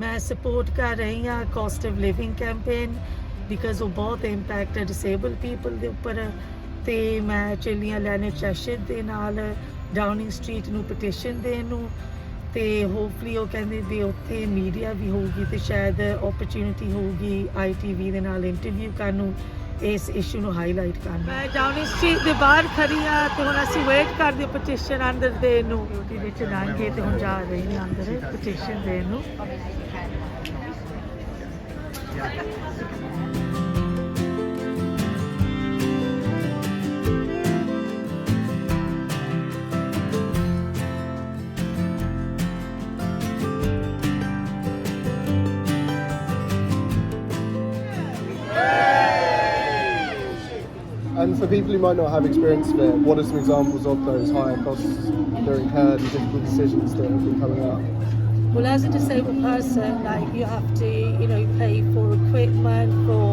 मैं सपोर्ट कर रही हाँ cost of living campaign because वो बहुत इंपैक्ट है डिसेबल पीपल के उपर तो मैं चली हाँ लैनेट चैशर के नाल डाउनिंग स्ट्रीट ਨੂੰ ਪਟੀਸ਼ਨ ਦੇਣ ਨੂੰ ਤੇ ਹੋਪਫੁਲੀ ਉਹ ਕਹਿੰਦੇ ਵੀ ਉੱਥੇ ਮੀਡੀਆ ਵੀ ਹੋਊਗੀ ਤੇ ਸ਼ਾਇਦ ਓਪਰਚ्युनिटी ਹੋਊਗੀ ITV ਦੇ ਨਾਲ ਇੰਟਰਵਿਊ ਕਰਨ ਨੂੰ ਇਸ ਇਸ਼ੂ ਨੂੰ ਹਾਈਲਾਈਟ ਕਰਨ ਮੈਂ ਡਾਊਨਿੰਗ ਸਟਰੀਟ ਦੇ ਬਾਹਰ ਖੜੀ ਆ ਤੇ ਹੁਣ ਅਸੀਂ ਵੇਟ ਕਰਦੇ ਪਟੀਸ਼ਨ ਅੰਦਰ ਦੇਣ ਨੂੰ ਡਿਊਟੀ ਵਿੱਚ ਲੰਘੇ ਤੇ ਹੁਣ ਜਾ ਰਹੇ ਹਾਂ ਅੰਦਰ ਪਟੀਸ਼ਨ ਦੇਣ ਨੂੰ And for people who might not have experience of it, what are some examples of those higher costs that are incurred and difficult decisions that have been coming up? Well, as a disabled person, like you have to, pay for equipment, for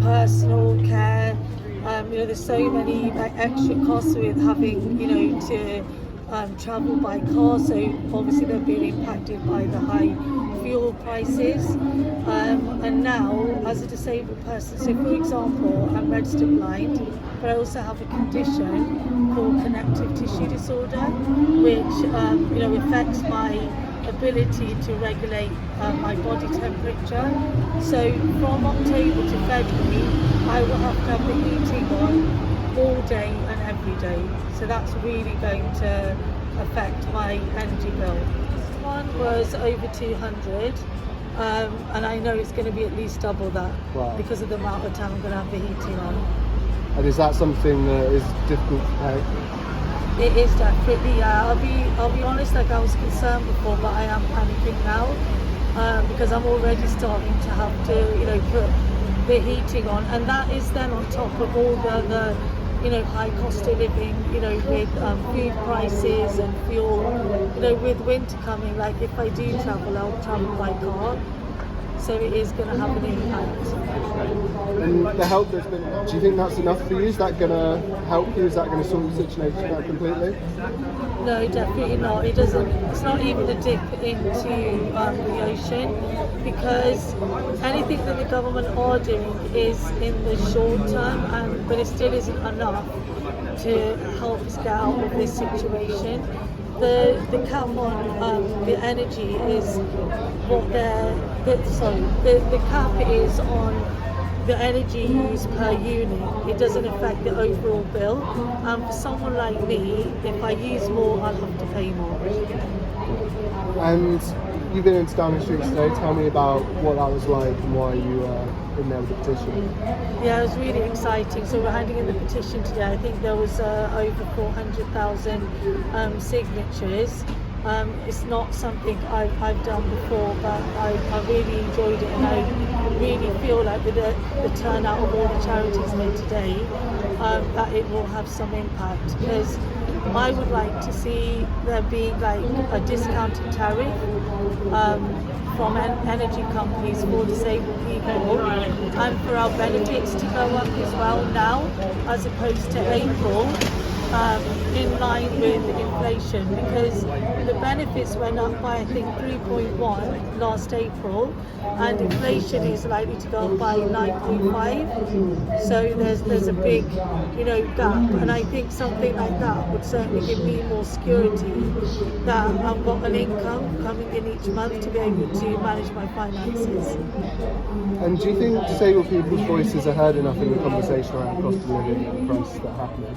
personal care. There's so many like extra costs with having, to travel by car. So obviously they're being impacted by the high fuel prices. And now, as a disabled person, so for example, I'm registered blind, but I also have a condition called connective tissue disorder, which affects my ability to regulate my body temperature. So from October to February, I will have to have the heating on all day and every day. So that's really going to affect my energy bill. This one was over 200. And I know it's going to be at least double that Wow. because of the amount of time I'm going to have the heating on. And is that something that is difficult to pay? It is definitely, yeah. I'll be honest, like I was concerned before, but I am panicking now because I'm already starting to have to, put the heating on, and that is then on top of all the high cost of living, with food prices and fuel, with winter coming, like if I do travel, I'll travel by car. So it is going to have an impact. And the help that's been, do you think that's enough for you? Is that going to help you? Is that going to sort the situation out completely? No, definitely not. It doesn't. It's not even a dip into the ocean, because anything that the government are doing is in the short term, but it still isn't enough to help us get out of this situation. The cap on the energy is what the cap is on the energy used per unit. It doesn't affect the overall bill. And for someone like me, if I use more, I'll have to pay more. And you've been into Downing Street today. Tell me about what that was like and why you in there with the petition. Yeah, it was really exciting. So we're handing in the petition today. I think there was over 400,000 signatures. It's not something I've done before, but I really enjoyed it, and I really feel like with the turnout of all the charities here today, that it will have some impact, because I would like to see there being like a discounted tariff from energy companies for disabled people, and for our benefits to go up as well now, as opposed to April. In line with inflation, because the benefits went up by I think 3.1 last April, and inflation is likely to go up by 9.5. So there's a big gap, and I think something like that would certainly give me more security that I've got an income coming in each month to be able to manage my finances. And do you think disabled people's voices are heard enough in the conversation around cost of living and the prices that are happening?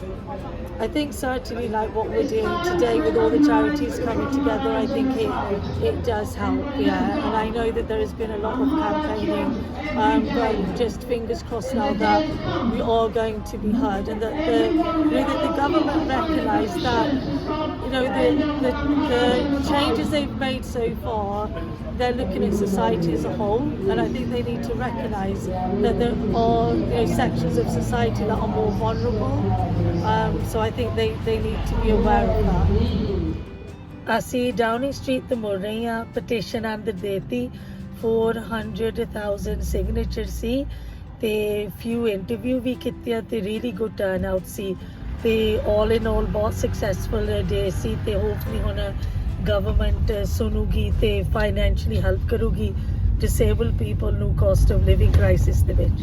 I think certainly like what we're doing today with all the charities coming together, I think it does help, yeah. And I know that there has been a lot of campaigning, but just fingers crossed now that we are going to be heard, and that the government recognise that the changes they've made so far, they're looking at society as a whole, and I think they need to recognise that there are sections of society that are more vulnerable. So I think they need to be aware of that. ਅਸੀਂ Downing street ਤੇ ਮੁੜ ਰਹੇ ਹਾਂ petition ਅੰਦਰ ਦੇਤੀ 400,000 signature ਸੀ ਤੇ ਫਿਊ interview ਵੀ ਕੀਤੀਆਂ ਤੇ ਰੀਲੀ ਗੁੱਡ ਟਰਨ ਆਊਟ ਸੀ ਤੇ ਆਲ ਇਨ ਆਲ ਬਹੁਤ ਸਕਸੈਸਫੁਲ ਡੇ ਸੀ ਤੇ ਹੋਪਫੁਲੀ ਹੁਣ ਗਵਰਨਮੈਂਟ ਸੁਣੂਗੀ ਤੇ ਫਾਈਨੈਂਸ਼ੀਅਲੀ ਹੈਲਪ ਕਰੂਗੀ ਡਿਸੇਬਲ ਪੀਪਲ ਨੂੰ ਕਾਸਟ ਆਫ ਲਿਵਿੰਗ ਕ੍ਰਾਈਸਿਸ ਦੇ ਵਿੱਚ।